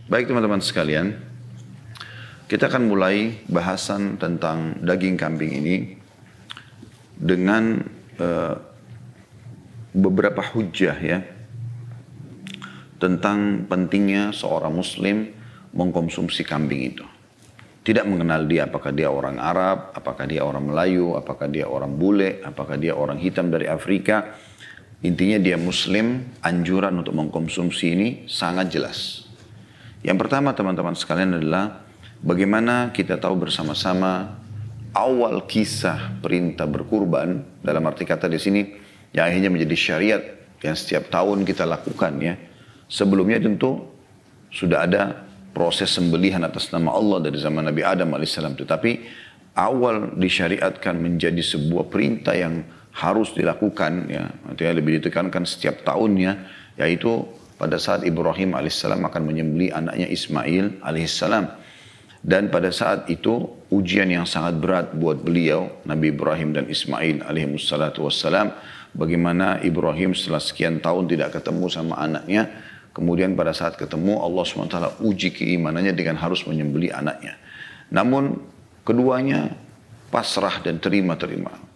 Baik teman-teman sekalian, kita akan mulai bahasan tentang daging kambing ini dengan beberapa hujjah ya tentang pentingnya seorang muslim mengkonsumsi kambing itu. Tidak mengenal dia apakah dia orang Arab, apakah dia orang Melayu, apakah dia orang bule, apakah dia orang hitam dari Afrika. Intinya dia muslim, anjuran untuk mengkonsumsi ini sangat jelas. Yang pertama teman-teman sekalian adalah bagaimana kita tahu bersama-sama awal kisah perintah berkurban, dalam arti kata di sini yang akhirnya menjadi syariat yang setiap tahun kita lakukan ya. Sebelumnya tentu sudah ada proses sembelihan atas nama Allah dari zaman Nabi Adam alaihissalam, tetapi awal disyariatkan menjadi sebuah perintah yang harus dilakukan ya, artinya lebih ditekankan setiap tahunnya, yaitu pada saat Ibrahim alaihissalam akan menyembelih anaknya Ismail alaihissalam. Dan pada saat itu ujian yang sangat berat buat beliau, Nabi Ibrahim dan Ismail alaihissalam. Bagaimana Ibrahim setelah sekian tahun tidak ketemu sama anaknya, kemudian pada saat ketemu Allah SWT uji keimanannya dengan harus menyembelih anaknya. Namun keduanya pasrah dan terima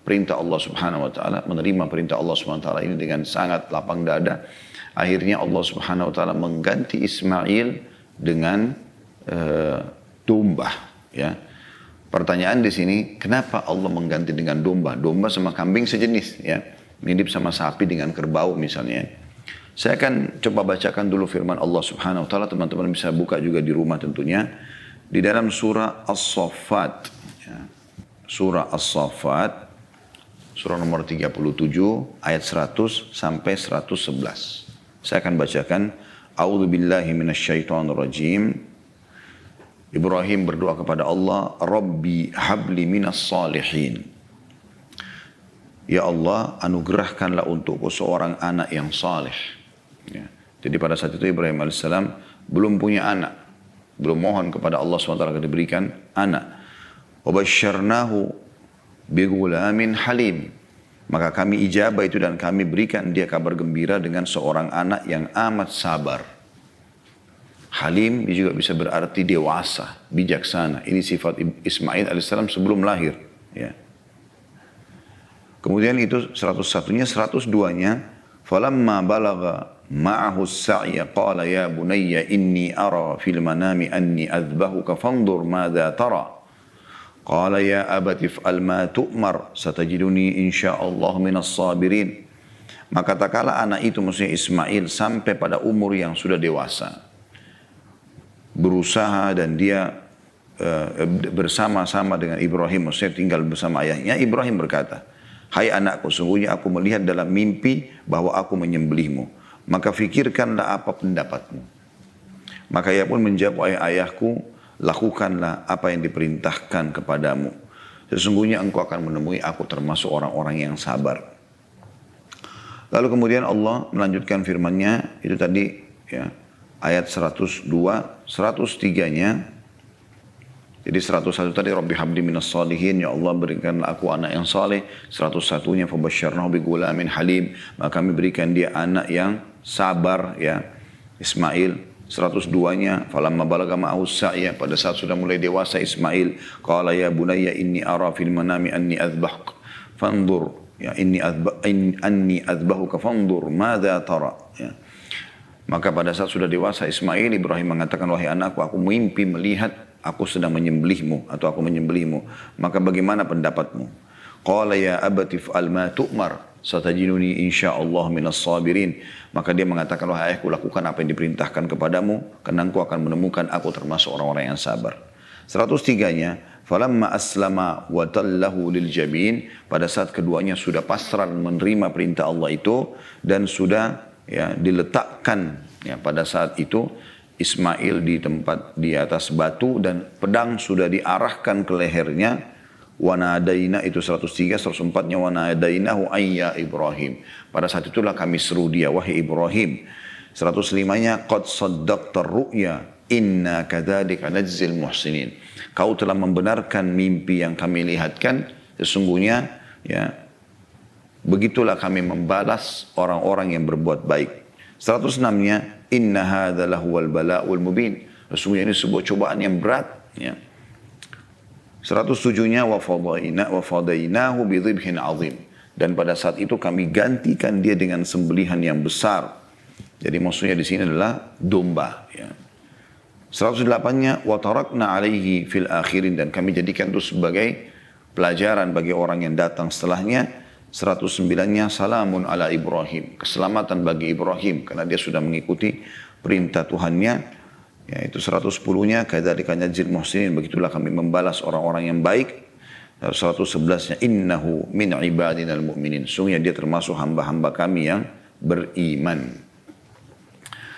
perintah Allah Subhanahu Wa Taala, menerima perintah Allah Subhanahu Wa Taala ini dengan sangat lapang dada. Akhirnya Allah Subhanahu Wa Taala mengganti Ismail dengan domba. Ya. Pertanyaan di sini, kenapa Allah mengganti dengan domba? Domba sama kambing sejenis, ya, mirip sama sapi dengan kerbau misalnya. Saya akan coba bacakan dulu firman Allah Subhanahu Wa Taala. Teman-teman bisa buka juga di rumah tentunya di dalam surah As-Saffat. Ya. Surah As-Saffat, surah nomor 37 ayat 100 sampai 111. Saya akan bacakan. A'udzu billahi minasyaitonir rajim. Ibrahim berdoa kepada Allah, Rabbi habli minas salihin. Ya Allah, anugerahkanlah untukku seorang anak yang saleh. Ya. Jadi pada saat itu Ibrahim AS belum punya anak. Belum mohon kepada Allah SWT agar diberikan anak. Wabasyarnahu bigulamin halim. Maka kami ijabah itu dan kami berikan dia kabar gembira dengan seorang anak yang amat sabar. Halim juga bisa berarti dewasa, bijaksana. Ini sifat Ismail alaihissalam sebelum lahir. Ya. Kemudian itu 101-nya, 102-nya. Falamma balagha ma'ahu as-sa'ya qala ya bunayya inni ara fil manami anni adhbahuka fanzur madza tara. Qala ya abati if'al ma tu'mar satajiduni insyaallah minas sabirin. Maka tatkala anak itu maksudnya Ismail sampai pada umur yang sudah dewasa, berusaha dan dia bersama-sama dengan Ibrahim, maksudnya tinggal bersama ayahnya, Ibrahim berkata, hai anakku, sungguhnya aku melihat dalam mimpi bahwa aku menyembelihmu, maka fikirkanlah apa pendapatmu. Maka ia pun menjawab, ayahku, lakukanlah apa yang diperintahkan kepadamu. Sesungguhnya engkau akan menemui aku termasuk orang-orang yang sabar. Lalu kemudian Allah melanjutkan firman-Nya itu tadi ya, ayat 102, 103-nya. Jadi 101 tadi Rabbi habli minas salihin, ya Allah berikanlah aku anak yang saleh. 101-nya fabasyarnahu bigulamin halim, maka kami berikan dia anak yang sabar ya, Ismail. 102-nya falamma balagha ma'ahu as-sa'ya, pada saat sudah mulai dewasa Ismail, qala ya bunayya inni ara fil manami anni adhbahuk fanzur ya anni adhbahuka fanzur madza tara ya. Maka pada saat sudah dewasa Ismail, Ibrahim mengatakan, wahai anakku, aku mimpi melihat aku sedang menyembelihmu atau aku menyembelihmu, maka bagaimana pendapatmu? Qala ya abati if'al ma tu'mar satajiduni insyaallah minas sabirin. Maka dia mengatakan, wahai ayahku, lakukan apa yang diperintahkan kepadamu, karena engkau akan menemukan aku termasuk orang-orang yang sabar. 103-nya, falamma aslama wa tallahu lil jabin, pada saat keduanya sudah pasrah menerima perintah Allah itu dan sudah ya diletakkan ya, pada saat itu Ismail di tempat di atas batu dan pedang sudah diarahkan ke lehernya. Wanadaina itu 103, 104-nya wanadainahu ayya Ibrahim. Pada saat itulah kami seru dia, wahai Ibrahim. 105-nya qad saddaqtar ru'ya inna kadzalika najzil muhsinin. Kau telah membenarkan mimpi yang kami lihatkan, sesungguhnya ya begitulah kami membalas orang-orang yang berbuat baik. 106-nya inna hadza lahuwal bala'ul mubin. Sesungguhnya ini sebuah cobaan yang berat. Ya. 107-nya wafadainahu bidhibhin azim. Dan pada saat itu kami gantikan dia dengan sembelihan yang besar. Jadi maksudnya di sini adalah domba. Ya. 108-nya watarakna alaihi fil akhirin, dan kami jadikan itu sebagai pelajaran bagi orang yang datang setelahnya. 109-nya salamun ala Ibrahim, keselamatan bagi Ibrahim karena dia sudah mengikuti perintah Tuhannya. Yaitu 110-nya kadzalika najzil muhsinin, begitulah kami membalas orang-orang yang baik. 111-nya innahu min ibadinal mu'minin, sungguhnya dia termasuk hamba-hamba kami yang beriman.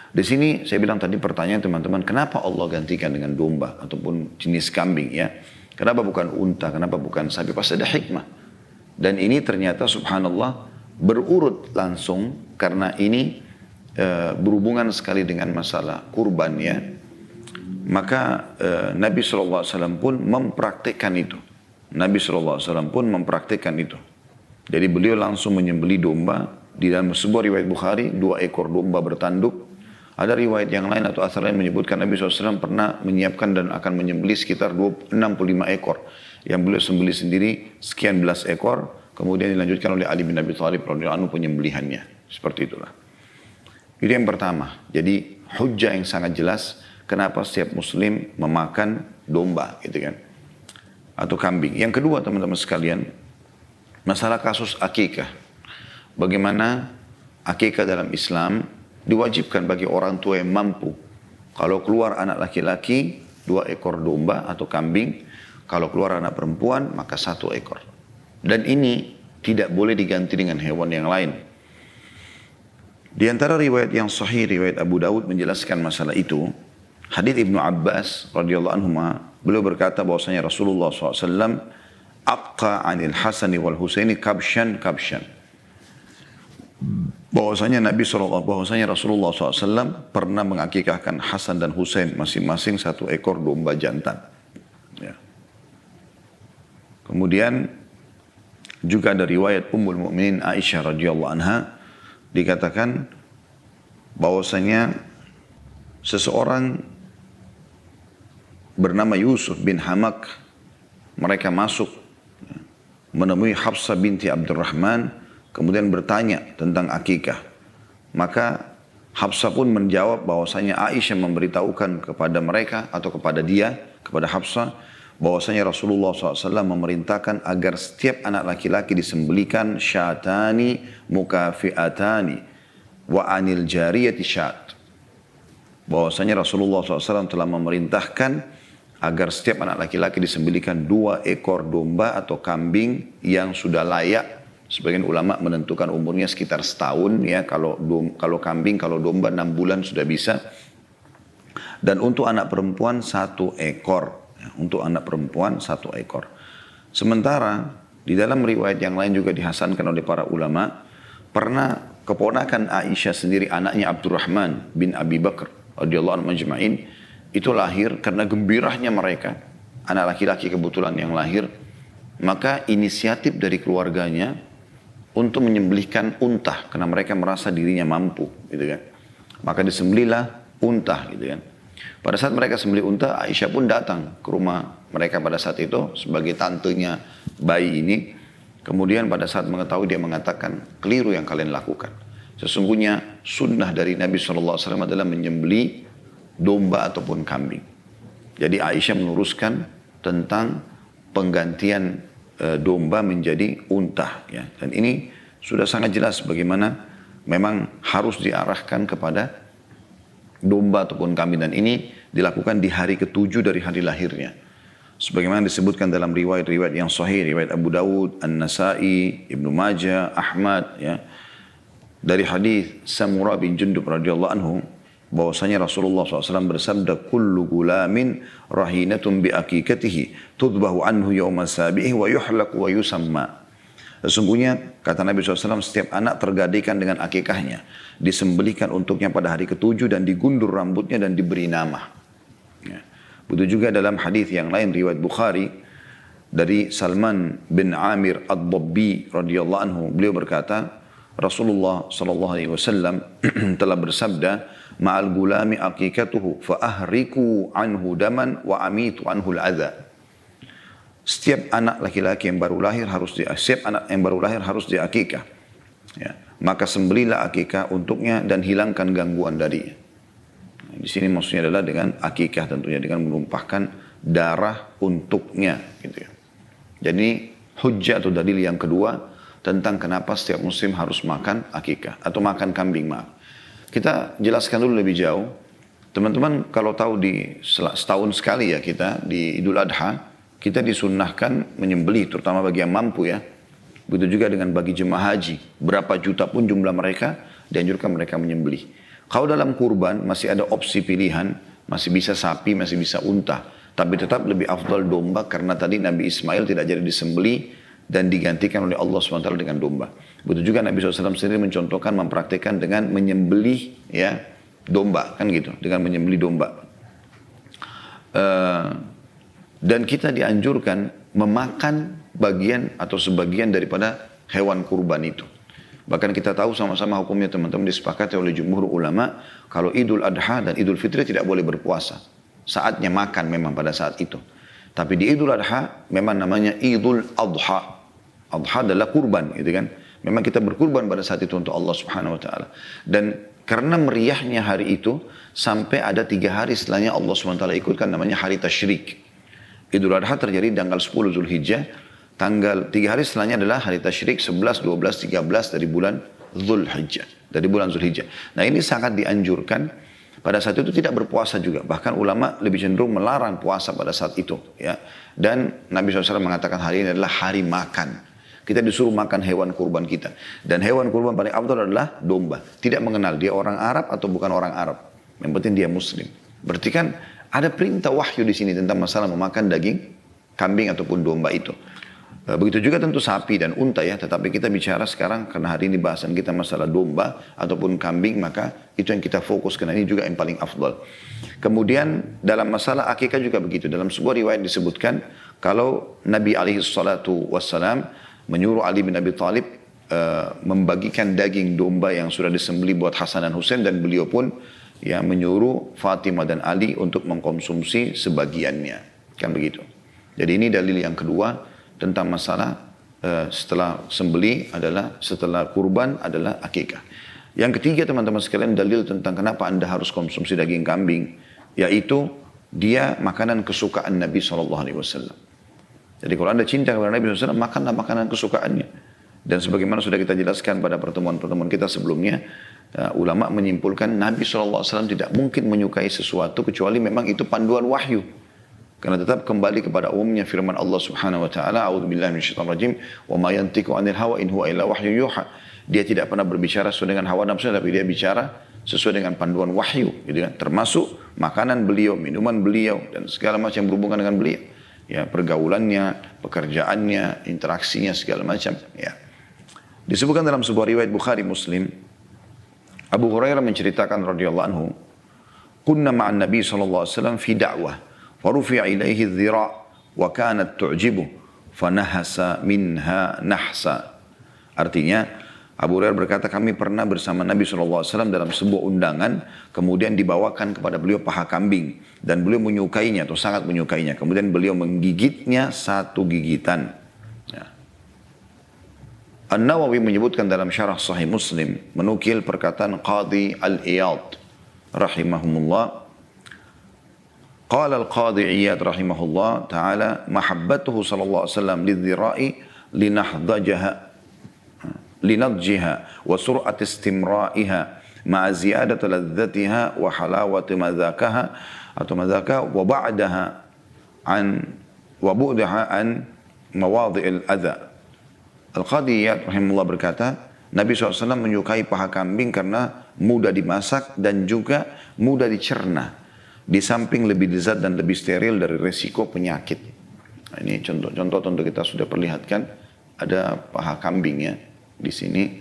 Di sini saya bilang tadi pertanyaan teman-teman, kenapa Allah gantikan dengan domba ataupun jenis kambing ya? Kenapa bukan unta, kenapa bukan sapi? Pasti ada hikmah. Dan ini ternyata subhanallah berurut langsung karena ini berhubungan sekali dengan masalah kurban ya. Maka Nabi SAW pun mempraktikkan itu. Nabi SAW pun mempraktikkan itu. Jadi beliau langsung menyembelih domba. Di dalam sebuah riwayat Bukhari, 2 ekor domba bertanduk. Ada riwayat yang lain atau asal lain menyebutkan Nabi SAW pernah menyiapkan dan akan menyembelih sekitar 65 ekor. Yang beliau sembelih sendiri sekian belas ekor. Kemudian dilanjutkan oleh Ali bin Abi Thalib radhiyallahu anhu penyembelihannya. Seperti itulah. Itu yang pertama. Jadi hujjah yang sangat jelas kenapa setiap muslim memakan domba gitu kan. Atau kambing. Yang kedua teman-teman sekalian, masalah kasus akikah. Bagaimana akikah dalam Islam diwajibkan bagi orang tua yang mampu. Kalau keluar anak laki-laki, 2 ekor domba atau kambing. Kalau keluar anak perempuan, maka 1 ekor. Dan ini tidak boleh diganti dengan hewan yang lain. Di antara riwayat yang sahih, riwayat Abu Dawud menjelaskan masalah itu. Hadits Ibnu Abbas radhiyallahu anhu, beliau berkata bahwasanya Rasulullah SAW aqqa anil Hasani wal Husaini kabshan. Bahwasanya Rasulullah SAW pernah mengakikahkan Hasan dan Husain masing-masing 1 ekor domba jantan. Ya. Kemudian juga ada riwayat Ummul Mukminin Aisyah radhiyallahu anha dikatakan bahwasanya seseorang bernama Yusuf bin Hamak, mereka masuk menemui Hafsah binti Abdurrahman. Kemudian bertanya tentang akikah. Maka Hafsah pun menjawab bahwasanya Aisyah memberitahukan kepada mereka atau kepada Hafsah, bahwasanya Rasulullah SAW memerintahkan agar setiap anak laki-laki disembelikan syatani mukafiatani wa anil jariyati syat. Bahwasanya Rasulullah SAW telah memerintahkan agar setiap anak laki-laki disembelikan 2 ekor domba atau kambing yang sudah layak. Sebagian ulama menentukan umurnya sekitar setahun ya, kalau kambing, kalau domba 6 bulan sudah bisa. Dan untuk anak perempuan 1 ekor. Ya, untuk anak perempuan 1 ekor. Sementara di dalam riwayat yang lain juga dihasankan oleh para ulama, pernah keponakan Aisyah sendiri, anaknya Abdurrahman bin Abi Bakar radhiyallahu anhu majma'in, itu lahir karena gembiranya mereka, anak laki-laki kebetulan yang lahir, maka inisiatif dari keluarganya untuk menyembelihkan unta karena mereka merasa dirinya mampu gitu kan. Maka disembelihlah unta gitu kan. Pada saat mereka sembelih unta, Aisyah pun datang ke rumah mereka pada saat itu sebagai tantenya bayi ini. Kemudian pada saat mengetahui, dia mengatakan, keliru yang kalian lakukan. Sesungguhnya sunnah dari Nabi SAW adalah menyembelih domba ataupun kambing. Jadi Aisyah meluruskan tentang penggantian domba menjadi unta ya. Dan ini sudah sangat jelas bagaimana memang harus diarahkan kepada domba ataupun kambing, dan ini dilakukan di hari ke-7 dari hari lahirnya. Sebagaimana disebutkan dalam riwayat-riwayat yang sahih, riwayat Abu Dawud, An-Nasai, Ibnu Majah, Ahmad ya. Dari hadis Samurah bin Jundub radhiyallahu anhu bahwasanya Rasulullah SAW bersabda, kullu gulamin rahinatun bi akikatihi tudbahu anhu yawma sabihi wa yuhlaqu wa yusamma. Sesungguhnya kata Nabi SAW, setiap anak tergadaikan dengan akikahnya, disembelihkan untuknya pada hari ke-7 dan digundur rambutnya dan diberi nama. Ya. Begitu juga dalam hadis yang lain riwayat Bukhari dari Salman bin Amir Ad-Dabbi radhiyallahu anhu, beliau berkata, Rasulullah SAW telah bersabda, ma'al gulami aqiqatuhu fa ahriku anhu daman wa amitu anhu al-adha. Setiap anak laki-laki yang baru lahir harus diakikah. Ya. Maka sembelilah akikah untuknya dan hilangkan gangguan darinya. Nah, di sini maksudnya adalah dengan akikah tentunya dengan menumpahkan darah untuknya. Gitu ya. Jadi hujjah atau dalil yang kedua tentang kenapa setiap muslim harus makan akikah atau makan kambing. Kita jelaskan dulu lebih jauh. Teman-teman kalau tahu di setahun sekali ya kita di Idul Adha kita disunnahkan menyembelih terutama bagi yang mampu ya. Begitu juga dengan bagi jemaah haji. Berapa juta pun jumlah mereka dianjurkan mereka menyembelih. Kalau dalam kurban masih ada opsi pilihan. Masih bisa sapi, masih bisa unta. Tapi tetap lebih afdal domba karena tadi Nabi Ismail tidak jadi disembelih dan digantikan oleh Allah SWT dengan domba. Begitu juga Nabi SAW sendiri mencontohkan, mempraktikkan dengan menyembelih ya domba. Kan gitu, dengan menyembelih domba. Dan kita dianjurkan memakan bagian atau sebagian daripada hewan kurban itu. Bahkan kita tahu sama-sama hukumnya teman-teman disepakati oleh jumhur ulama. Kalau Idul Adha dan Idul Fitri tidak boleh berpuasa. Saatnya makan memang pada saat itu. Tapi di Idul Adha memang namanya Idul Adha. Adha adalah kurban gitu kan. Memang kita berkurban pada saat itu untuk Allah Subhanahu Wa Taala. Dan karena meriahnya hari itu sampai ada 3 hari setelahnya Allah SWT ikutkan namanya hari tasyrik. Idul Adha terjadi tanggal 10 Zulhijjah. Tanggal 3 hari setelahnya adalah hari tasyrik 11, 12, 13 dari bulan Zulhijjah. Dari bulan Zulhijjah. Nah ini sangat dianjurkan. Pada saat itu tidak berpuasa juga. Bahkan ulama lebih cenderung melarang puasa pada saat itu. Ya. Dan Nabi SAW mengatakan hari ini adalah hari makan. Kita disuruh makan hewan kurban kita. Dan hewan kurban paling afdal adalah domba. Tidak mengenal dia orang Arab atau bukan orang Arab. Yang penting dia Muslim. Berarti kan ada perintah wahyu di sini tentang masalah memakan daging kambing ataupun domba itu. Begitu juga tentu sapi dan unta ya. Tetapi kita bicara sekarang karena hari ini bahasan kita masalah domba ataupun kambing. Maka itu yang kita fokus karena ini juga yang paling afdal. Kemudian dalam masalah akikah juga begitu. Dalam sebuah riwayat disebutkan kalau Nabi SAW menyuruh Ali bin Abi Thalib membagikan daging domba yang sudah disembelih buat Hasan dan Husain. Dan beliau pun ya menyuruh Fatimah dan Ali untuk mengkonsumsi sebagiannya. Kan begitu. Jadi ini dalil yang kedua tentang masalah setelah sembelih adalah setelah kurban adalah akikah. Yang ketiga teman-teman sekalian dalil tentang kenapa anda harus konsumsi daging kambing, yaitu dia makanan kesukaan Nabi SAW. Jadi kalau anda cinta kepada Nabi SAW, makanlah makanan kesukaannya. Dan sebagaimana sudah kita jelaskan pada pertemuan-pertemuan kita sebelumnya, ulama menyimpulkan Nabi SAW tidak mungkin menyukai sesuatu kecuali memang itu panduan wahyu. Karena tetap kembali kepada umumnya firman Allah Subhanahu wa taala, a'udzubillahi minasyaitonir rajim, wa ma yantiqu 'anil hawa in huwa illa wahyun yuha. Dia tidak pernah berbicara sesuai dengan hawa nafsu, tapi dia bicara sesuai dengan panduan wahyu, gitu kan. Termasuk makanan beliau, minuman beliau dan segala macam berhubungan dengan beliau. Ya, pergaulannya, pekerjaannya, interaksinya segala macam, ya. Disebutkan dalam sebuah riwayat Bukhari Muslim, Abu Hurairah menceritakan radhiyallahu anhu, "Kunna ma'an Nabi sallallahu alaihi wasallam fi da'wah." Farufi'a ilaihi dhira' wa kanat tu'jibu fanahasa minha nahsa. Artinya Abu Hurairah berkata kami pernah bersama Nabi SAW dalam sebuah undangan, kemudian dibawakan kepada beliau paha kambing dan beliau menyukainya atau sangat menyukainya, kemudian beliau menggigitnya satu gigitan. Ya. An-Nawawi menyebutkan dalam syarah Sahih Muslim menukil perkataan Qadhi Al-Iyad rahimahumullah. Qala al-Qadhi Iyad rahimahullah ta'ala mahabbatuhu sallallahu alaihi wasallam lidhira'i linadjiha wa sur'ati istimra'iha ma'a ziyadati ladzatiha wa halawati madhakaha atau madhakaha wa ba'daha wa bu'daha an mawadhi'il adha. Al-Qadhi Iyad rahimahullah berkata, Nabi SAW menyukai paha kambing karena mudah dimasak dan juga mudah dicerna. Di samping lebih lezat dan lebih steril dari resiko penyakit. Nah, ini contoh-contoh tentu kita sudah perlihatkan. Ada paha kambing ya di sini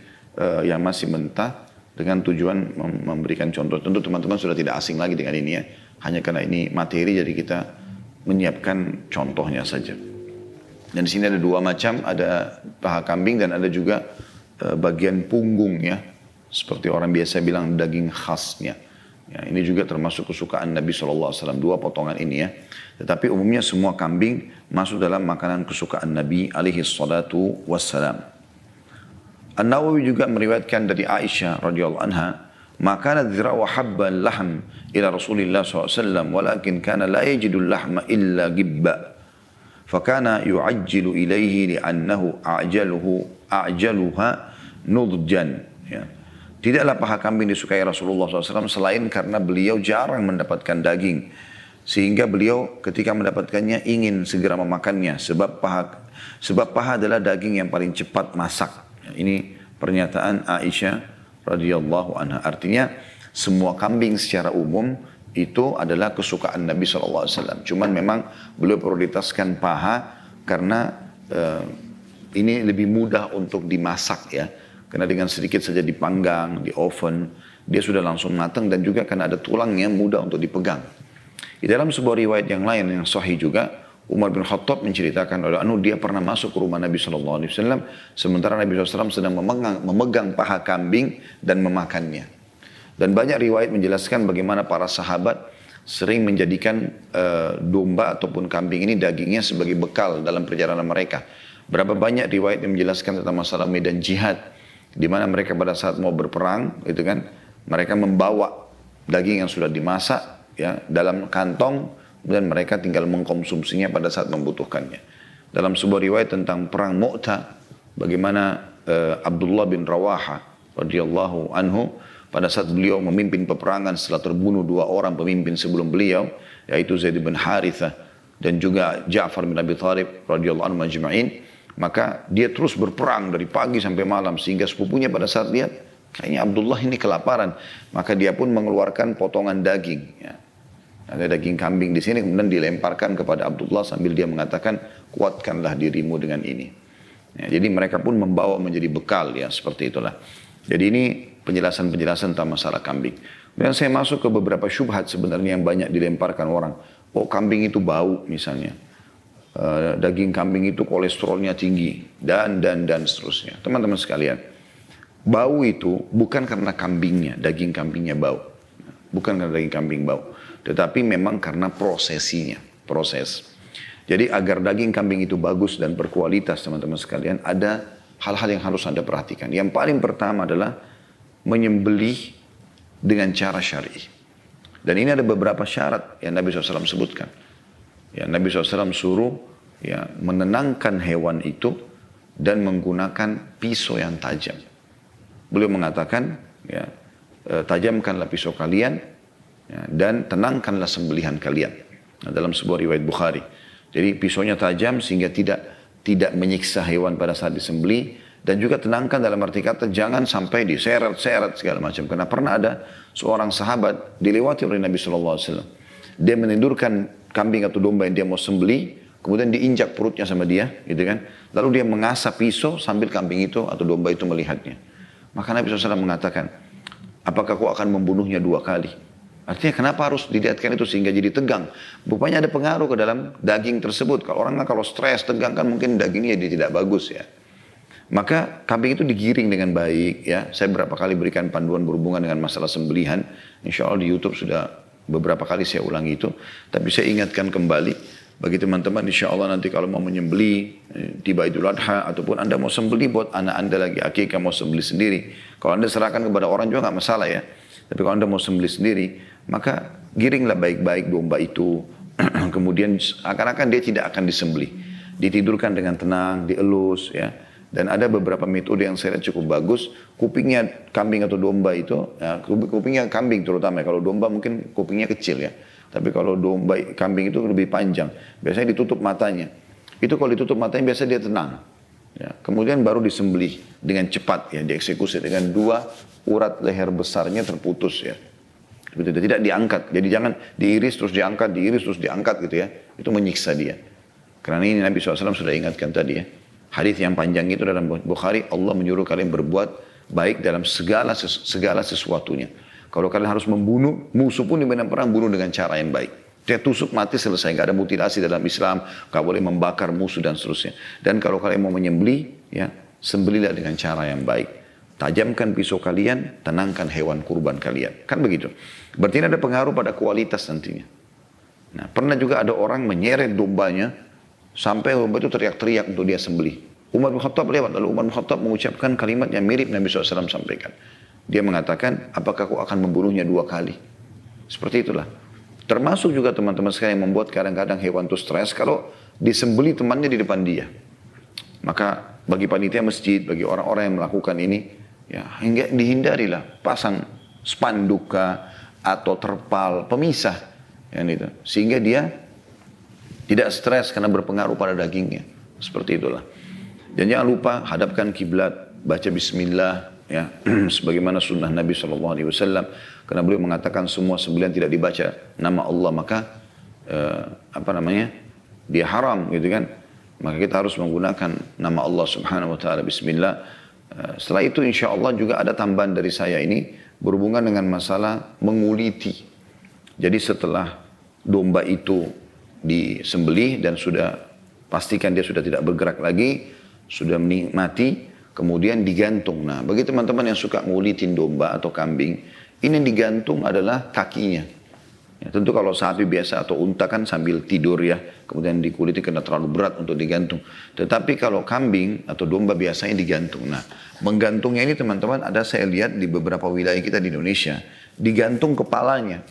yang masih mentah dengan tujuan memberikan contoh. Tentu teman-teman sudah tidak asing lagi dengan ini ya. Hanya karena ini materi jadi kita menyiapkan contohnya saja. Dan di sini ada dua macam, ada paha kambing dan ada juga bagian punggung ya. Seperti orang biasa bilang daging khasnya. Ya, ini juga termasuk kesukaan Nabi SAW, dua potongan ini ya. Tetapi umumnya semua kambing masuk dalam makanan kesukaan Nabi alaihi salatu wassalam. An-Nawawi juga meriwayatkan dari Aisyah radhiyallahu anha, "Maka dzira wa habban lahm ila Rasulillah SAW, walakin kana la yajidu al-lahma illa gibba. Fakana yu'ajjilu ilaihi li'annahu a'jaluha nudjan." Ya. Tidaklah paha kambing disukai Rasulullah SAW selain karena beliau jarang mendapatkan daging. Sehingga beliau ketika mendapatkannya ingin segera memakannya. Sebab paha adalah daging yang paling cepat masak. Ini pernyataan Aisyah radhiyallahu anha. Artinya semua kambing secara umum itu adalah kesukaan Nabi SAW. Cuman memang beliau prioritaskan paha karena ini lebih mudah untuk dimasak ya. Karena dengan sedikit saja dipanggang, di oven, dia sudah langsung matang dan juga karena ada tulangnya mudah untuk dipegang. Di dalam sebuah riwayat yang lain yang sahih juga, Umar bin Khattab menceritakan oleh dia pernah masuk ke rumah Nabi SAW sementara Nabi SAW sedang memegang paha kambing dan memakannya. Dan banyak riwayat menjelaskan bagaimana para sahabat sering menjadikan domba ataupun kambing ini dagingnya sebagai bekal dalam perjalanan mereka. Berapa banyak riwayat yang menjelaskan tentang masalah medan jihad, di mana mereka pada saat mau berperang, itu kan, mereka membawa daging yang sudah dimasak ya dalam kantong dan mereka tinggal mengkonsumsinya pada saat membutuhkannya. Dalam sebuah riwayat tentang perang Mu'tah, bagaimana Abdullah bin Rawaha radhiyallahu anhu pada saat beliau memimpin peperangan setelah terbunuh dua orang pemimpin sebelum beliau, yaitu Zaid bin Harithah dan juga Ja'far bin Abi Thalib radhiyallahu anhu majma'in. Maka dia terus berperang dari pagi sampai malam sehingga sepupunya pada saat lihat kayaknya Abdullah ini kelaparan, maka dia pun mengeluarkan potongan daging. Ya. Ada daging kambing di sini kemudian dilemparkan kepada Abdullah sambil dia mengatakan kuatkanlah dirimu dengan ini. Ya, jadi mereka pun membawa menjadi bekal ya seperti itulah. Jadi ini penjelasan-penjelasan tentang masalah kambing. Dan saya masuk ke beberapa syubhat sebenarnya yang banyak dilemparkan orang. Oh kambing itu bau misalnya. Daging kambing itu kolesterolnya tinggi dan seterusnya. Teman-teman sekalian, bau itu bukan karena kambingnya, daging kambingnya bau. Bukan karena daging kambing bau, tetapi memang karena prosesinya, proses. Jadi agar daging kambing itu bagus dan berkualitas teman-teman sekalian, ada hal-hal yang harus Anda perhatikan. Yang paling pertama adalah menyembelih dengan cara syar'i. Dan ini ada beberapa syarat yang Nabi SAW sebutkan. Ya, Nabi SAW suruh ya, menenangkan hewan itu dan menggunakan pisau yang tajam. Beliau mengatakan, ya, tajamkanlah pisau kalian ya, dan tenangkanlah sembelihan kalian. Nah, dalam sebuah riwayat Bukhari. Jadi pisaunya tajam sehingga tidak menyiksa hewan pada saat disembelih. Dan juga tenangkan dalam arti kata jangan sampai diseret-seret segala macam. Karena pernah ada seorang sahabat dilewati oleh Nabi SAW. Dia menidurkan kambing atau domba yang dia mau sembelih, kemudian diinjak perutnya sama dia, gitu kan. Lalu dia mengasah pisau sambil kambing itu atau domba itu melihatnya. Maka Nabi SAW mengatakan, apakah kau akan membunuhnya 2 kali? Artinya kenapa harus dilihatkan itu sehingga jadi tegang? Rupanya ada pengaruh ke dalam daging tersebut. Kalau orang kalau stres, tegang kan mungkin dagingnya jadi tidak bagus ya. Maka kambing itu digiring dengan baik ya. Saya berapa kali berikan panduan berhubungan dengan masalah sembelihan. Insya Allah di YouTube sudah beberapa kali saya ulangi itu, tapi saya ingatkan kembali bagi teman-teman insya Allah nanti kalau mau menyembeli tiba Idul Adha ataupun Anda mau sembeli buat anak Anda lagi akikah mau sembeli sendiri. Kalau Anda serahkan kepada orang juga nggak masalah ya. Tapi kalau Anda mau sembeli sendiri, maka giringlah baik-baik domba itu. Kemudian akan-akan dia tidak akan disembeli. Ditidurkan dengan tenang, dielus ya. Dan ada beberapa metode yang saya lihat cukup bagus. Kupingnya kambing atau domba itu, ya, kupingnya kambing terutama. Kalau domba mungkin kupingnya kecil ya. Tapi kalau domba kambing itu lebih panjang. Biasanya ditutup matanya. Itu kalau ditutup matanya biasanya dia tenang. Ya. Kemudian baru disembelih dengan cepat ya, dieksekusi dengan 2 urat leher besarnya terputus ya. Betul, tidak diangkat. Jadi jangan diiris terus diangkat, diiris terus diangkat gitu ya. Itu menyiksa dia. Karena ini Nabi SAW sudah ingatkan tadi ya. Hadis yang panjang itu dalam Bukhari, Allah menyuruh kalian berbuat baik dalam segala sesuatunya. Kalau kalian harus membunuh musuh pun di medan perang, bunuh dengan cara yang baik. Dia tusuk mati selesai, nggak ada mutilasi dalam Islam, nggak boleh membakar musuh dan seterusnya. Dan kalau kalian mau menyembelih, ya sembelihlah dengan cara yang baik. Tajamkan pisau kalian, tenangkan hewan kurban kalian. Kan begitu. Berarti ini ada pengaruh pada kualitas nantinya. Nah, pernah juga ada orang menyeret dombanya, sampai domba itu teriak-teriak untuk dia sembelih. Umar bin Khattab lewat, lalu Umar bin Khattab mengucapkan kalimat yang mirip Nabi SAW sampaikan. Dia mengatakan, apakah kau akan membunuhnya 2 kali? Seperti itulah. Termasuk juga teman-teman sekalian yang membuat kadang-kadang hewan itu stres kalau disembelih temannya di depan dia. Maka bagi panitia masjid, bagi orang-orang yang melakukan ini, ya hingga dihindarilah pasang spanduk atau terpal pemisah, yang itu, sehingga dia tidak stres karena berpengaruh pada dagingnya. Seperti itulah. Dan jangan lupa hadapkan kiblat, baca Bismillah, ya, sebagaimana sunnah Nabi SAW, karena beliau mengatakan semua sembelihan tidak dibaca nama Allah maka dia haram, gitu kan. Maka kita harus menggunakan nama Allah Subhanahu Wa Taala, Bismillah. Setelah itu insya Allah juga ada tambahan dari saya ini berhubungan dengan masalah menguliti. Jadi setelah domba itu disembelih dan sudah pastikan dia sudah tidak bergerak lagi, sudah mati, kemudian digantung. Nah, bagi teman-teman yang suka ngulitin domba atau kambing, ini yang digantung adalah kakinya. Ya, tentu kalau sapi biasa atau unta kan sambil tidur ya, kemudian dikuliti karena terlalu berat untuk digantung. Tetapi kalau kambing atau domba biasanya digantung. Nah, menggantungnya ini teman-teman ada saya lihat di beberapa wilayah kita di Indonesia, digantung kepalanya.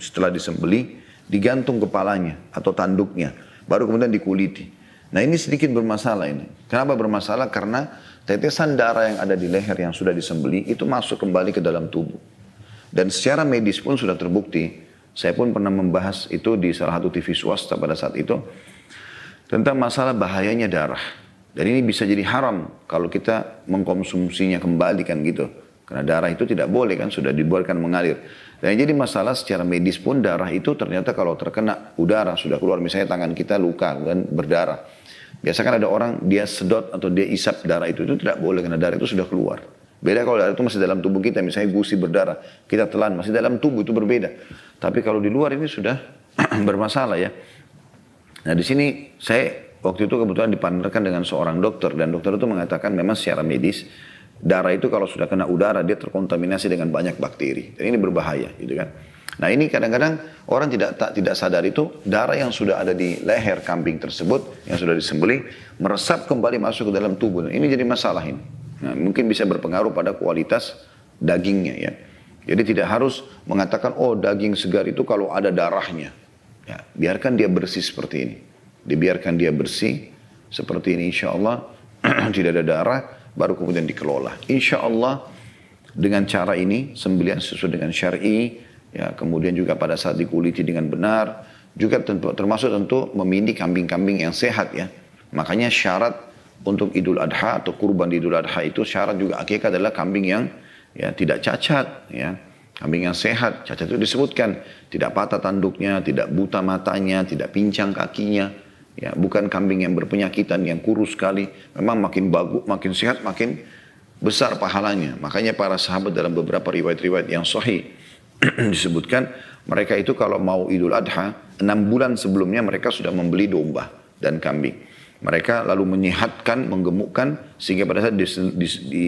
Setelah disembelih, digantung kepalanya atau tanduknya, baru kemudian dikuliti. Nah, ini sedikit bermasalah ini. Kenapa bermasalah? Karena tetesan darah yang ada di leher yang sudah disembelih itu masuk kembali ke dalam tubuh. Dan secara medis pun sudah terbukti. Saya pun pernah membahas itu di salah satu TV swasta pada saat itu, tentang masalah bahayanya darah. Dan ini bisa jadi haram kalau kita mengkonsumsinya kembali kan gitu. Karena darah itu tidak boleh kan, sudah dibuarkan mengalir. Dan jadi masalah secara medis pun darah itu ternyata kalau terkena udara sudah keluar. Misalnya tangan kita luka dan berdarah. Biasa kan ada orang dia sedot atau dia isap darah itu tidak boleh karena darah itu sudah keluar. Beda kalau darah itu masih dalam tubuh kita, misalnya gusi berdarah, kita telan masih dalam tubuh itu berbeda. Tapi kalau di luar ini sudah bermasalah ya. Nah di sini saya waktu itu kebetulan dipandarkan dengan seorang dokter dan dokter itu mengatakan memang secara medis darah itu kalau sudah kena udara dia terkontaminasi dengan banyak bakteri dan ini berbahaya gitu kan. Nah ini kadang-kadang orang tidak sadar itu darah yang sudah ada di leher kambing tersebut yang sudah disembelih meresap kembali masuk ke dalam tubuh. Ini jadi masalah ini. Nah, mungkin bisa berpengaruh pada kualitas dagingnya ya. Jadi tidak harus mengatakan oh daging segar itu kalau ada darahnya. Ya, biarkan dia bersih seperti ini. Dibiarkan dia bersih seperti ini insya Allah tidak ada darah baru kemudian dikelola. Insya Allah dengan cara ini sembelihan sesuai dengan syar'i ya, kemudian juga pada saat dikuliti dengan benar juga termasuk tentu memilih kambing-kambing yang sehat ya. Makanya syarat untuk Idul Adha atau kurban di Idul Adha itu syarat juga akikah adalah kambing yang ya tidak cacat ya, kambing yang sehat. Cacat itu disebutkan tidak patah tanduknya, tidak buta matanya, tidak pincang kakinya ya, bukan kambing yang berpenyakitan yang kurus sekali. Memang makin bagus, makin sehat, makin besar pahalanya. Makanya para sahabat dalam beberapa riwayat-riwayat yang sahih disebutkan mereka itu kalau mau Idul Adha 6 bulan sebelumnya mereka sudah membeli domba dan kambing. Mereka lalu menyehatkan, menggemukkan sehingga pada saat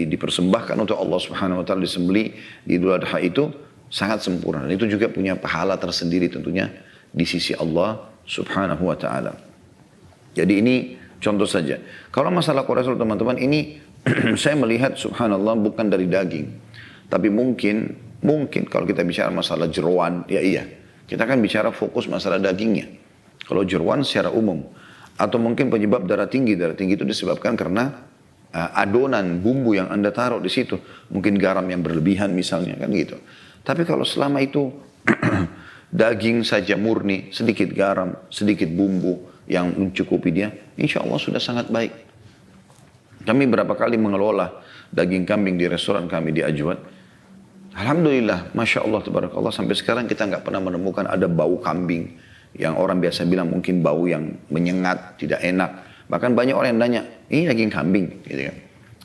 dipersembahkan untuk Allah Subhanahu Wa Taala disembelih di Idul Adha itu sangat sempurna. Dan itu juga punya pahala tersendiri tentunya di sisi Allah Subhanahu Wa Taala. Jadi ini contoh saja. Kalau masalah kolesterol teman-teman ini saya melihat subhanallah bukan dari daging. Tapi mungkin kalau kita bicara masalah jeroan, ya iya. Kita kan bicara fokus masalah dagingnya. Kalau jeroan secara umum. Atau mungkin penyebab darah tinggi itu disebabkan karena adonan bumbu yang Anda taruh di situ. Mungkin garam yang berlebihan misalnya kan gitu. Tapi kalau selama itu daging saja murni, sedikit garam, sedikit bumbu yang mencukupi dia, insya Allah sudah sangat baik. Kami berapa kali mengelola daging kambing di restoran kami di Ajwad. Alhamdulillah, Masya Allah, Tabarakallah, sampai sekarang kita nggak pernah menemukan ada bau kambing yang orang biasa bilang mungkin bau yang menyengat, tidak enak. Bahkan banyak orang yang nanya, ini daging kambing. Gitu kan.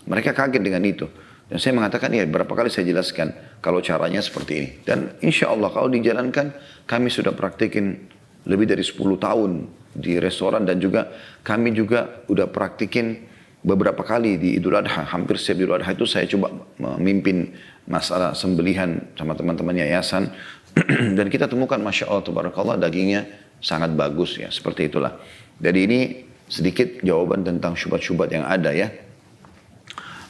Mereka kaget dengan itu. Dan saya mengatakan, ya berapa kali saya jelaskan kalau caranya seperti ini. Dan insya Allah kalau dijalankan, kami sudah praktikin lebih dari 10 tahun di restoran. Dan juga kami juga udah praktikin beberapa kali di Idul Adha, hampir setiap Idul Adha itu saya coba memimpin masalah sembelihan sama teman-teman yayasan. Dan kita temukan Masya Allah, Tabarakallah, dagingnya sangat bagus ya, seperti itulah. Jadi ini sedikit jawaban tentang syubhat-syubhat yang ada ya.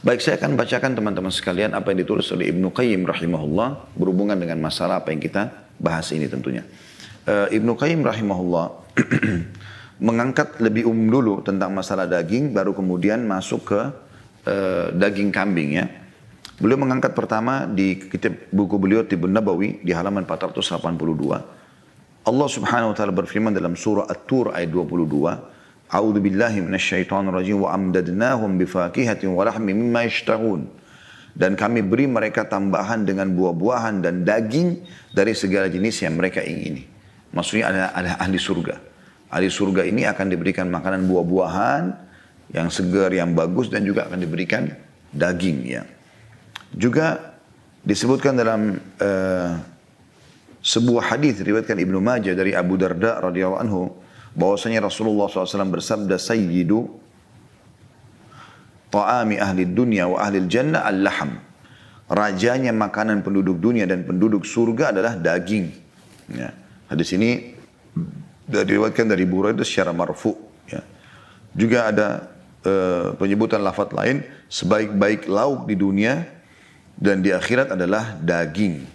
Baik, saya akan bacakan teman-teman sekalian apa yang ditulis oleh Ibnu Qayyim rahimahullah berhubungan dengan masalah apa yang kita bahas ini tentunya. Ibnu Qayyim rahimahullah mengangkat lebih dulu tentang masalah daging, baru kemudian masuk ke daging kambing ya. Beliau mengangkat pertama di kitab buku beliau Tibbun Nabawi di halaman 482. Allah Subhanahu wa taala berfirman dalam surah At-Tur ayat 22, A'udzu billahi minasyaitonir rajim wa amdadnahum bifakihatin wa lahmin mimma yashtahun. Dan kami beri mereka tambahan dengan buah-buahan dan daging dari segala jenis yang mereka ingini. Maksudnya ada ahli surga. Ahli surga ini akan diberikan makanan buah-buahan yang segar, yang bagus, dan juga akan diberikan daging ya. Juga disebutkan dalam sebuah hadis diriwayatkan Ibnu Majah dari Abu Darda radhiyallahu anhu bahwasanya Rasulullah SAW bersabda, sayyidu ta'ami ahli dunya wa ahli jannah al-laham. Rajanya makanan penduduk dunia dan penduduk surga adalah daging. Ya. Hadis ini diriwayatkan dari Buraidah secara marfu. Ya. Juga ada penyebutan lafaz lain, sebaik-baik lauk di dunia dan di akhirat adalah daging.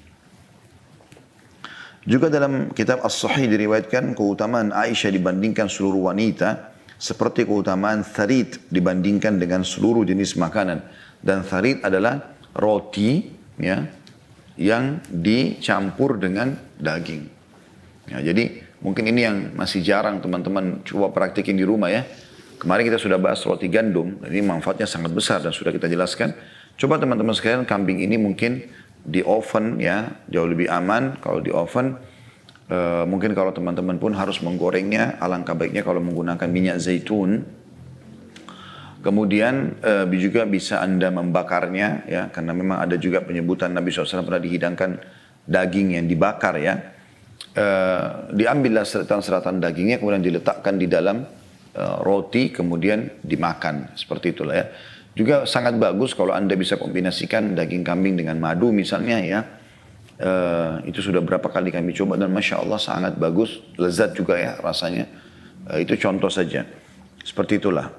Juga dalam kitab As-Sahih diriwayatkan keutamaan Aisyah dibandingkan seluruh wanita seperti keutamaan tharid dibandingkan dengan seluruh jenis makanan. Dan tharid adalah roti ya, yang dicampur dengan daging. Ya, jadi mungkin ini yang masih jarang teman-teman coba praktikin di rumah ya. Kemarin kita sudah bahas roti gandum, ini manfaatnya sangat besar dan sudah kita jelaskan. Coba teman-teman sekalian, kambing ini mungkin di oven ya, jauh lebih aman kalau di oven. Mungkin kalau teman-teman pun harus menggorengnya, alangkah baiknya kalau menggunakan minyak zaitun. Kemudian juga bisa Anda membakarnya ya, karena memang ada juga penyebutan Nabi SAW pernah dihidangkan daging yang dibakar ya. Diambillah seratan-seratan dagingnya kemudian diletakkan di dalam roti kemudian dimakan, seperti itulah ya. Juga sangat bagus kalau Anda bisa kombinasikan daging kambing dengan madu misalnya ya. Itu sudah berapa kali kami coba dan Masya Allah sangat bagus, lezat juga ya rasanya. Itu contoh saja. Seperti itulah.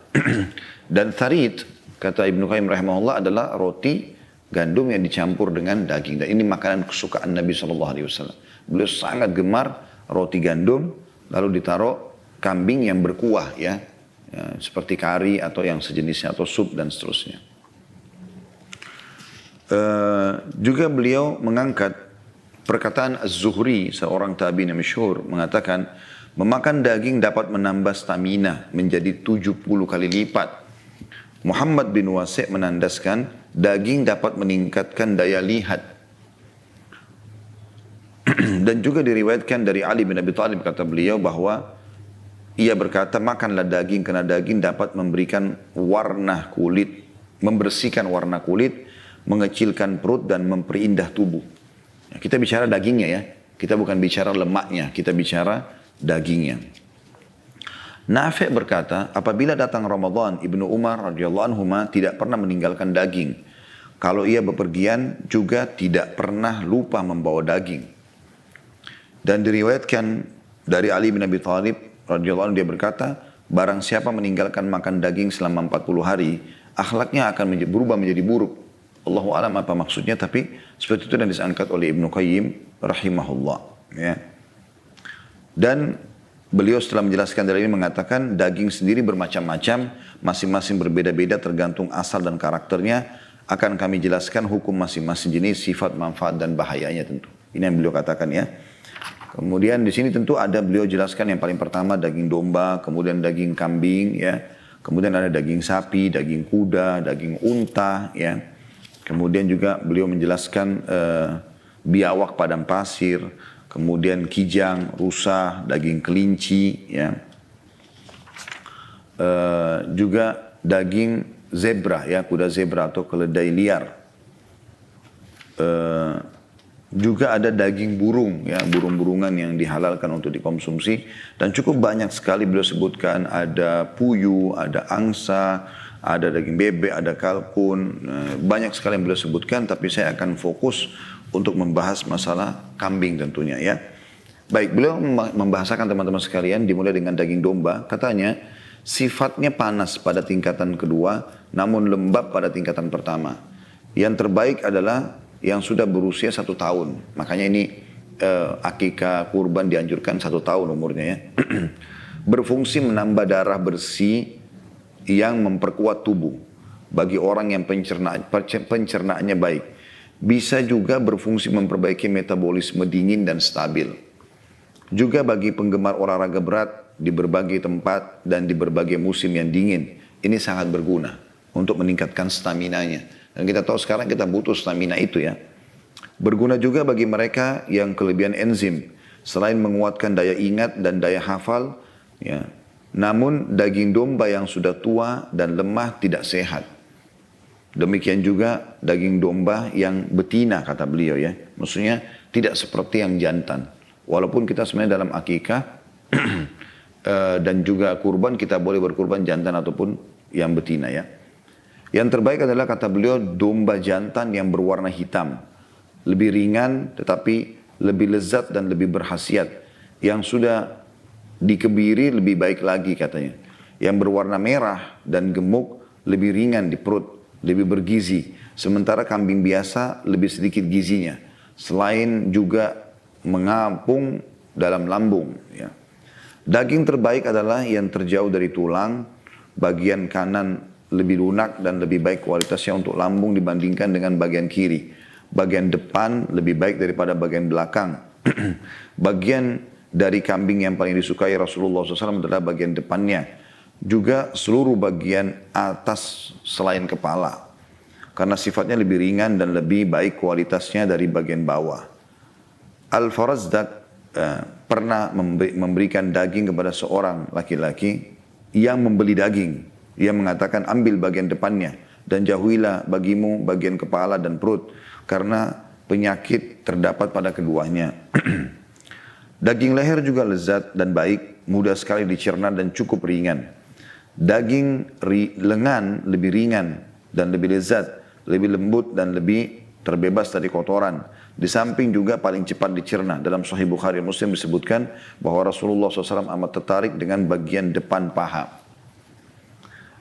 Dan tharid, kata Ibnu Qayyim rahimahullah, adalah roti gandum yang dicampur dengan daging. Dan ini makanan kesukaan Nabi SAW. Beliau sangat gemar roti gandum, lalu ditaruh kambing yang berkuah ya. Ya, seperti kari atau yang sejenisnya atau sup dan seterusnya. Juga beliau mengangkat perkataan Az-Zuhri, seorang tabi'in masyhur, mengatakan memakan daging dapat menambah stamina menjadi 70 kali lipat. Muhammad bin Wasi' menandaskan daging dapat meningkatkan daya lihat. Dan juga diriwayatkan dari Ali bin Abi Thalib, kata beliau bahwa ia berkata, makanlah daging karena daging dapat memberikan warna kulit, membersihkan warna kulit, mengecilkan perut dan memperindah tubuh. Ya, kita bicara dagingnya ya, kita bukan bicara lemaknya, kita bicara dagingnya. Nafi' berkata, apabila datang Ramadan, Ibnu Umar radhiyallahu anhu tidak pernah meninggalkan daging. Kalau ia bepergian juga tidak pernah lupa membawa daging. Dan diriwayatkan dari Ali bin Abi Thalib radhiyallahu anhu, dia berkata, barang siapa meninggalkan makan daging selama 40 hari, akhlaknya akan berubah menjadi buruk. Allahu a'lam apa maksudnya, tapi seperti itu yang disangkat oleh Ibnu Qayyim rahimahullah. Ya. Dan beliau setelah menjelaskan dari ini mengatakan, daging sendiri bermacam-macam, masing-masing berbeda-beda tergantung asal dan karakternya. Akan kami jelaskan hukum masing-masing jenis, sifat, manfaat dan bahayanya tentu. Ini yang beliau katakan ya. Kemudian di sini tentu ada beliau jelaskan yang paling pertama daging domba, kemudian daging kambing ya. Kemudian ada daging sapi, daging kuda, daging unta ya. Kemudian juga beliau menjelaskan biawak padang pasir, kemudian kijang, rusa, daging kelinci ya. Juga daging zebra ya, kuda zebra atau keledai liar. Juga ada daging burung, ya, burung-burungan yang dihalalkan untuk dikonsumsi. Dan cukup banyak sekali beliau sebutkan, ada puyuh, ada angsa, ada daging bebek, ada kalkun. Banyak sekali yang beliau sebutkan, tapi saya akan fokus untuk membahas masalah kambing tentunya, ya. Baik, beliau membahasakan teman-teman sekalian, dimulai dengan daging domba. Katanya, sifatnya panas pada tingkatan kedua, namun lembab pada tingkatan pertama. Yang terbaik adalah yang sudah berusia 1 tahun. Makanya ini akikah kurban dianjurkan 1 tahun umurnya, ya. Berfungsi menambah darah bersih yang memperkuat tubuh bagi orang yang pencernaannya baik. Bisa juga berfungsi memperbaiki metabolisme dingin dan stabil. Juga bagi penggemar olahraga berat di berbagai tempat dan di berbagai musim yang dingin. Ini sangat berguna untuk meningkatkan staminanya. Dan kita tahu sekarang kita butuh stamina itu, ya. Berguna juga bagi mereka yang kelebihan enzim. Selain menguatkan daya ingat dan daya hafal, ya. Namun daging domba yang sudah tua dan lemah tidak sehat. Demikian juga daging domba yang betina, kata beliau, ya. Maksudnya tidak seperti yang jantan. Walaupun kita sebenarnya dalam akikah dan juga kurban kita boleh berkurban jantan ataupun yang betina, ya. Yang terbaik adalah kata beliau domba jantan yang berwarna hitam. Lebih ringan tetapi lebih lezat dan lebih berkhasiat. Yang sudah dikebiri lebih baik lagi katanya. Yang berwarna merah dan gemuk lebih ringan di perut, lebih bergizi. Sementara kambing biasa lebih sedikit gizinya. Selain juga mengapung dalam lambung, ya. Daging terbaik adalah yang terjauh dari tulang, bagian kanan lebih lunak dan lebih baik kualitasnya untuk lambung dibandingkan dengan bagian kiri. Bagian depan lebih baik daripada bagian belakang. Bagian dari kambing yang paling disukai Rasulullah SAW adalah bagian depannya. Juga seluruh bagian atas selain kepala. Karena sifatnya lebih ringan dan lebih baik kualitasnya dari bagian bawah. Al-Farazdak pernah memberikan daging kepada seorang laki-laki yang membeli daging. Ia mengatakan, ambil bagian depannya dan jauhilah bagimu bagian kepala dan perut karena penyakit terdapat pada keduanya. Daging leher juga lezat dan baik, mudah sekali dicerna dan cukup ringan. Daging lengan lebih ringan dan lebih lezat, lebih lembut dan lebih terbebas dari kotoran. Di samping juga paling cepat dicerna. Dalam Sahih Bukhari Muslim disebutkan bahwa Rasulullah SAW amat tertarik dengan bagian depan paha.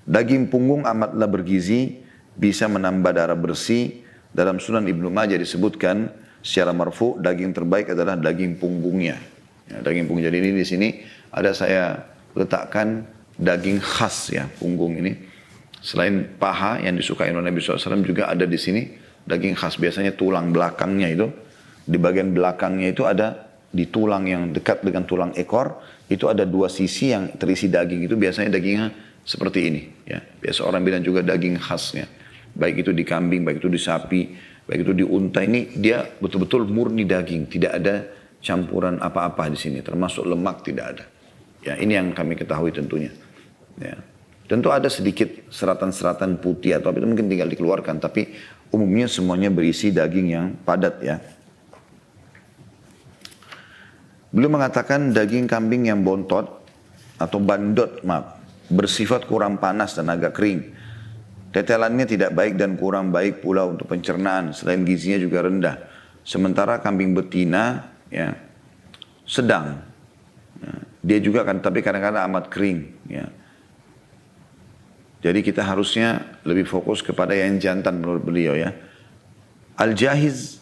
Daging punggung amatlah bergizi, bisa menambah darah bersih. Dalam Sunan Ibnu Majah disebutkan secara marfu, daging terbaik adalah daging punggungnya. Ya, daging punggung. Jadi ini di sini ada saya letakkan daging khas, ya, punggung ini. Selain paha yang disukai oleh Nabi SAW juga ada di sini daging khas. Biasanya tulang belakangnya itu, di bagian belakangnya itu ada, di tulang yang dekat dengan tulang ekor, itu ada 2 sisi yang terisi daging. Itu biasanya dagingnya seperti ini, ya. Biasa orang bilang juga daging khasnya. Baik itu di kambing, baik itu di sapi, baik itu di unta. Ini dia betul-betul murni daging. Tidak ada campuran apa-apa di sini. Termasuk lemak tidak ada. Ya, ini yang kami ketahui tentunya. Ya. Tentu ada sedikit seratan-seratan putih atau apa itu mungkin tinggal dikeluarkan. Tapi umumnya semuanya berisi daging yang padat, ya. Beliau mengatakan daging kambing yang bontot atau bandot, bersifat kurang panas dan agak kering. Tetelannya tidak baik dan kurang baik pula untuk pencernaan. Selain gizinya juga rendah. Sementara kambing betina, ya, sedang. Ya, dia juga kan, tapi kadang-kadang amat kering. Ya. Jadi kita harusnya lebih fokus kepada yang jantan menurut beliau, ya. Al-Jahiz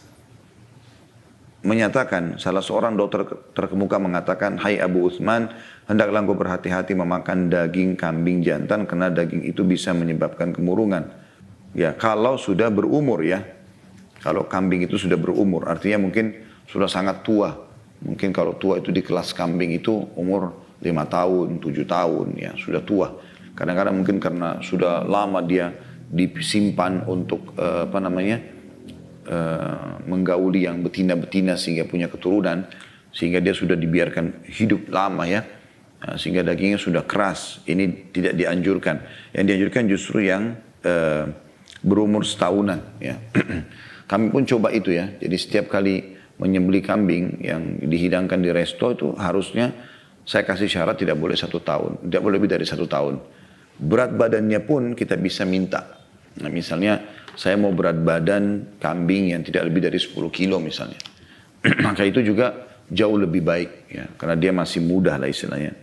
menyatakan, salah seorang dokter terkemuka mengatakan, hai Abu Uthman, hendaklah engkau berhati-hati memakan daging kambing jantan karena daging itu bisa menyebabkan kemurungan. Ya, kalau sudah berumur, ya. Kalau kambing itu sudah berumur, artinya mungkin sudah sangat tua. Mungkin kalau tua itu di kelas kambing itu umur 5 tahun, 7 tahun, ya, sudah tua. Kadang-kadang mungkin karena sudah lama dia disimpan untuk menggauli yang betina-betina sehingga punya keturunan, sehingga dia sudah dibiarkan hidup lama, ya, sehingga dagingnya sudah keras. Ini tidak dianjurkan. Yang dianjurkan justru yang berumur setahunan, ya. Kami pun coba itu, ya. Jadi setiap kali menyembelih kambing yang dihidangkan di resto itu harusnya saya kasih syarat tidak boleh 1 tahun, tidak boleh lebih dari 1 tahun. Berat badannya pun kita bisa minta. Nah misalnya saya mau berat badan kambing yang tidak lebih dari 10 kilo misalnya. Maka itu juga jauh lebih baik ya, karena dia masih mudah lah istilahnya.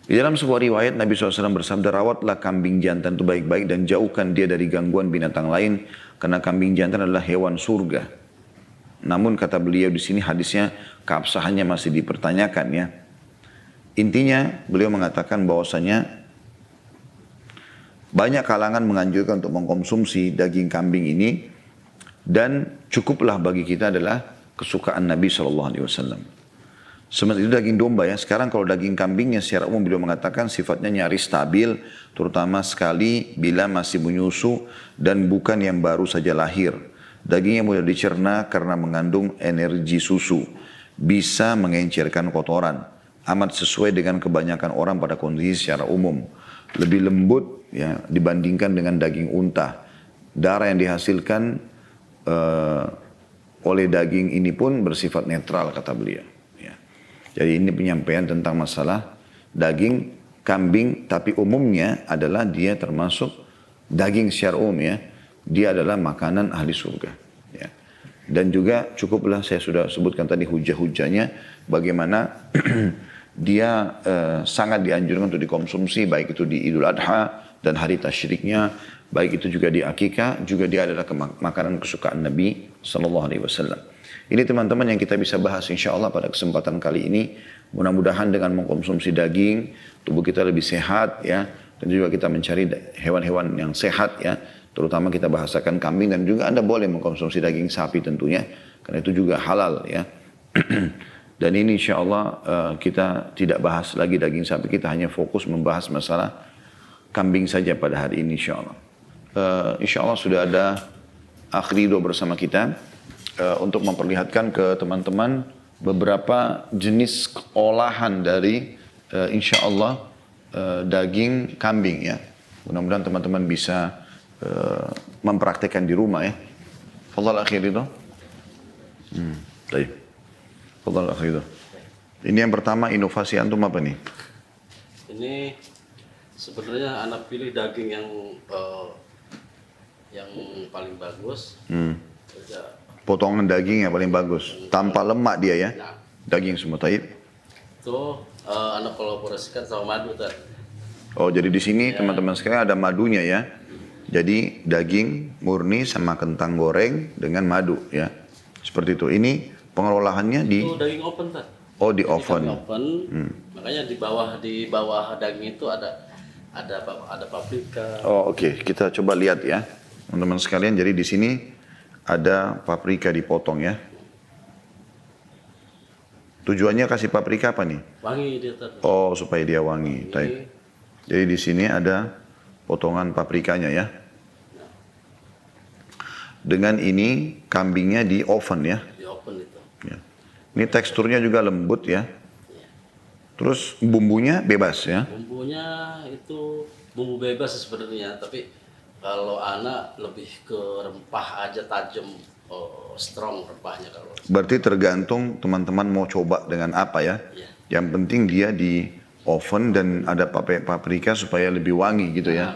Di dalam sebuah riwayat Nabi SAW bersabda, rawatlah kambing jantan itu baik-baik dan jauhkan dia dari gangguan binatang lain, karena kambing jantan adalah hewan surga. Namun kata beliau di sini hadisnya keabsahannya masih dipertanyakan ya. Intinya beliau mengatakan bahwasanya banyak kalangan menganjurkan untuk mengkonsumsi daging kambing ini, dan cukuplah bagi kita adalah kesukaan Nabi SAW. Sementara itu daging domba ya. Sekarang kalau daging kambingnya secara umum beliau mengatakan sifatnya nyaris stabil, terutama sekali bila masih menyusu dan bukan yang baru saja lahir. Dagingnya mudah dicerna karena mengandung energi susu, bisa mengencerkan kotoran, amat sesuai dengan kebanyakan orang pada kondisi secara umum. Lebih lembut ya dibandingkan dengan daging unta. Darah yang dihasilkan oleh daging ini pun bersifat netral kata beliau. Ya. Jadi ini penyampaian tentang masalah daging kambing, tapi umumnya adalah dia termasuk daging secara umum ya. Dia adalah makanan ahli surga. Ya. Dan juga cukuplah saya sudah sebutkan tadi hujah-hujahnya bagaimana dia sangat dianjurkan untuk dikonsumsi baik itu di Idul Adha dan hari tasyriknya, baik itu juga di akikah, juga dia adalah makanan kesukaan Nabi SAW. Ini teman-teman yang kita bisa bahas insya Allah pada kesempatan kali ini. Mudah-mudahan dengan mengkonsumsi daging, tubuh kita lebih sehat ya. Dan juga kita mencari hewan-hewan yang sehat ya. Terutama kita bahasakan kambing, dan juga Anda boleh mengkonsumsi daging sapi tentunya. Karena itu juga halal ya. Dan ini insya Allah kita tidak bahas lagi daging sapi. Kita hanya fokus membahas masalah kambing saja pada hari ini insya Allah. Insya Allah sudah ada Akhrido bersama kita untuk memperlihatkan ke teman-teman beberapa jenis olahan dari insya Allah daging kambing ya. Mudah-mudahan teman-teman bisa mempraktekkan di rumah ya. Fadhal Akhrido. Baik. Fadhal Akhrido. Ini yang pertama, inovasi antum apa nih? Ini sebenarnya anak pilih daging yang paling bagus. Potongan daging yang paling bagus, tanpa lemak dia ya. Nah, Daging semua taib. itu anak kolaborasikan sama madu tadi. Oh, jadi di sini teman-teman sekalian ada madunya ya. Jadi daging murni sama kentang goreng dengan madu ya. Seperti itu. Ini pengelolaannya di Itu daging oven tadi. Oh, di Jadi oven. daging oven. Makanya di bawah daging itu ada paprika. Oh, oke. Kita coba lihat ya. Teman-teman sekalian, jadi di sini ada paprika dipotong ya. Tujuannya kasih paprika apa nih? Wangi dia tadi. Oh, supaya dia wangi. Taib. Jadi di sini ada potongan paprikanya ya. Dengan ini kambingnya di oven ya. Di oven itu. Ya. Ini teksturnya juga lembut ya. Terus bumbunya bebas ya. Bumbunya itu bumbu bebas sebenarnya, tapi kalau anak lebih ke rempah aja tajam, strong rempahnya kalau. Berarti tergantung teman-teman mau coba dengan apa ya. Iya. Yang penting dia di oven dan ada paprika supaya lebih wangi gitu ya.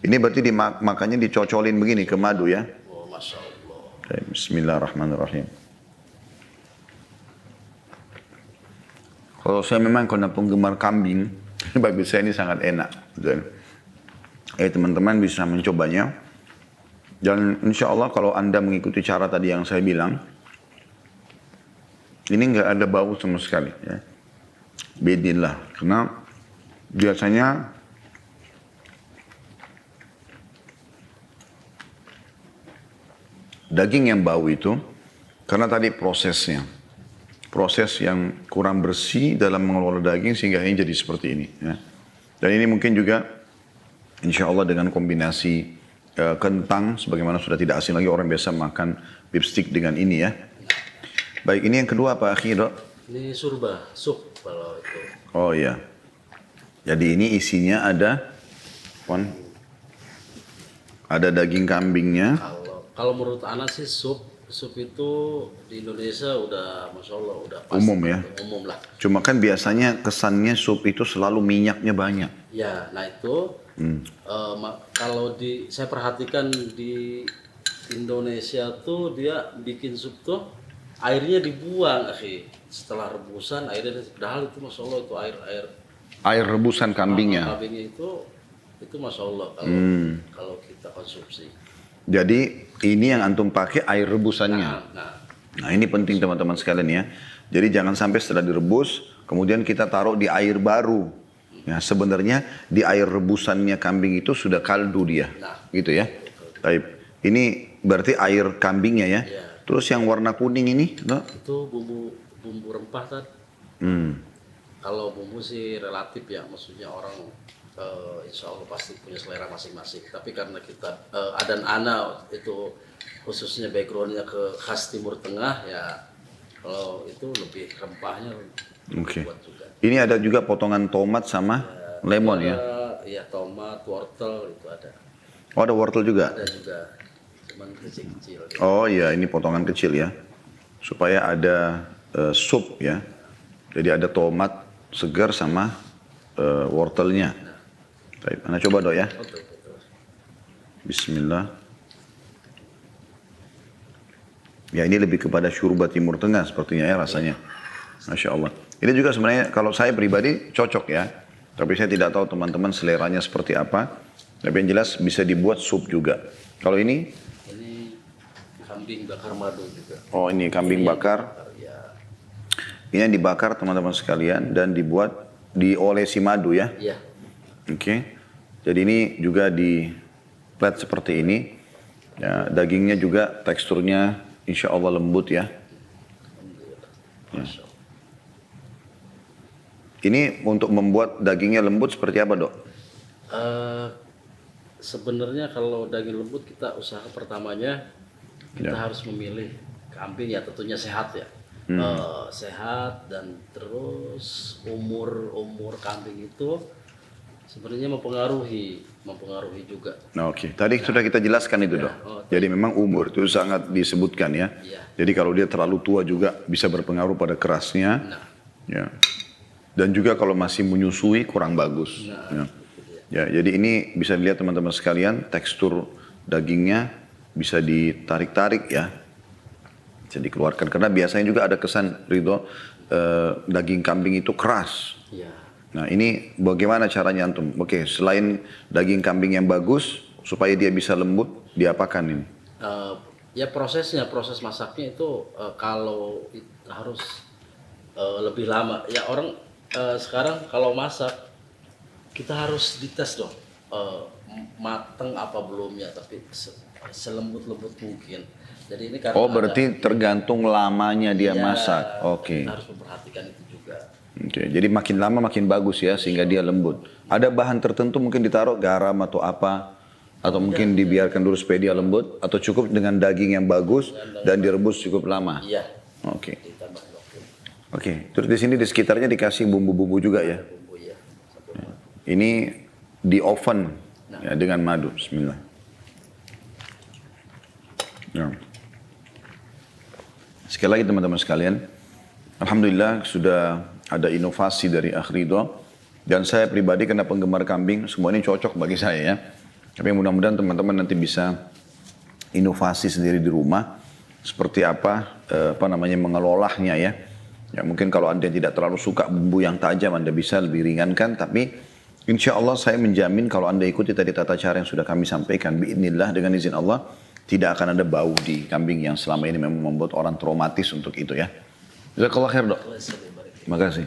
Ini berarti makanya dicocolin begini ke madu ya. Oh, Masya Allah. Baik, bismillahirrahmanirrahim. Kalau saya memang karena penggemar kambing, bagi saya ini sangat enak. Teman-teman bisa mencobanya. Dan insya Allah kalau Anda mengikuti cara tadi yang saya bilang, ini nggak ada bau sama sekali. Ya. Bidillah. Karena biasanya daging yang bau itu, karena tadi prosesnya. Proses yang kurang bersih dalam mengelola daging sehingga ini jadi seperti ini. Ya. Dan ini mungkin juga insya Allah dengan kombinasi kentang, sebagaimana sudah tidak asing lagi orang biasa makan beef stick dengan ini ya. Baik, ini yang kedua apa akhir dok? Ini surba, sup kalau itu. Oh iya. Jadi ini isinya ada, ada daging kambingnya. Kalau menurut anak sih sup, sup itu di Indonesia udah, masya Allah, udah pasti Umum ya? umum lah. Cuma kan biasanya kesannya sup itu selalu minyaknya banyak. Ya, nah itu kalau saya perhatikan di Indonesia tuh dia bikin sup tuh airnya dibuang, setelah rebusan airnya, padahal itu masya Allah itu air Air rebusan kambingnya. kambingnya itu masya Allah kalau kita konsumsi. Jadi ini yang antum pakai air rebusannya. Nah ini penting teman-teman sekalian ya. Jadi jangan sampai setelah direbus, kemudian kita taruh di air baru. Ya, sebenarnya di air rebusannya kambing itu sudah kaldu dia. Gitu ya. Baik. Ini berarti air kambingnya ya. Iya. Terus yang warna kuning ini, no? Itu bumbu rempah kan. Kalau bumbu sih relatif ya, maksudnya orang insya Allah pasti punya selera masing-masing. Tapi karena kita Adan Ana itu khususnya backgroundnya ke khas Timur Tengah ya, kalau itu lebih rempahnya Oke. buat juga. Ini ada juga potongan tomat sama lemon ya. Iya, tomat, wortel itu ada. Oh ada wortel juga. Ada juga, cuman kecil-kecil. Oh iya ini potongan kecil ya. Supaya ada sup ya. Jadi ada tomat segar sama wortelnya. Baik, Anda coba dok ya. Betul. Bismillah. Ya ini lebih kepada syurba Timur Tengah sepertinya ya rasanya. Masya Allah. Ini juga sebenarnya kalau saya pribadi cocok ya. Tapi saya tidak tahu teman-teman seleranya seperti apa. Tapi yang jelas bisa dibuat sup juga. Kalau ini? Ini kambing bakar madu juga. Oh ini kambing bakar. Ya. Ini yang dibakar teman-teman sekalian dan dibuat diolesi madu ya. Iya. Oke. Jadi ini juga di plate seperti ini. Ya, dagingnya juga teksturnya insya Allah lembut ya. Masya Allah. Ini untuk membuat dagingnya lembut seperti apa dok? Sebenarnya kalau daging lembut kita usaha pertamanya kita harus memilih kambing ya tentunya sehat ya. Sehat dan terus umur kambing itu sebenarnya mempengaruhi juga. Nah, oke. Tadi sudah kita jelaskan itu dok. Jadi memang umur itu sangat disebutkan ya. Iya. Jadi kalau dia terlalu tua juga bisa berpengaruh pada kerasnya. Ya. Dan juga kalau masih menyusui kurang bagus. Ya, jadi ini bisa dilihat teman-teman sekalian tekstur dagingnya bisa ditarik-tarik ya. Bisa dikeluarkan karena biasanya juga ada kesan Ridho daging kambing itu keras. Iya. Nah ini bagaimana caranya antum? Oke, selain daging kambing yang bagus supaya dia bisa lembut, diapakan ini? Ya proses masaknya itu kalau harus lebih lama. Ya orang sekarang kalau masak kita harus dites dong mateng apa belumnya, tapi selembut-lembut mungkin. Jadi ini karena berarti tergantung lamanya dia masak. Oke. Kita harus memperhatikan itu juga. Oke, jadi makin lama makin bagus ya sehingga dia lembut. Ada bahan tertentu mungkin ditaruh garam atau apa? Atau mungkin dibiarkan dulu supaya dia lembut? Atau cukup dengan daging yang bagus dan direbus cukup lama? Iya. Oke. Ditambah waktu. Oke, terus di sini di sekitarnya dikasih bumbu-bumbu juga ya? Bumbu ya. Ini di oven ya, dengan madu. Bismillah. Ya. Sekali lagi teman-teman sekalian, alhamdulillah sudah ada inovasi dari Akh Ridho. Dan saya pribadi karena penggemar kambing, semua ini cocok bagi saya ya. Tapi mudah-mudahan teman-teman nanti bisa inovasi sendiri di rumah. Seperti apa namanya mengelolanya ya. Ya mungkin kalau Anda tidak terlalu suka bumbu yang tajam, Anda bisa lebih ringankan. Tapi insya Allah saya menjamin kalau Anda ikuti tadi tata cara yang sudah kami sampaikan, biidznillah dengan izin Allah, tidak akan ada bau di kambing yang selama ini memang membuat orang traumatis untuk itu ya. Jazakallah khair dok. Terima kasih.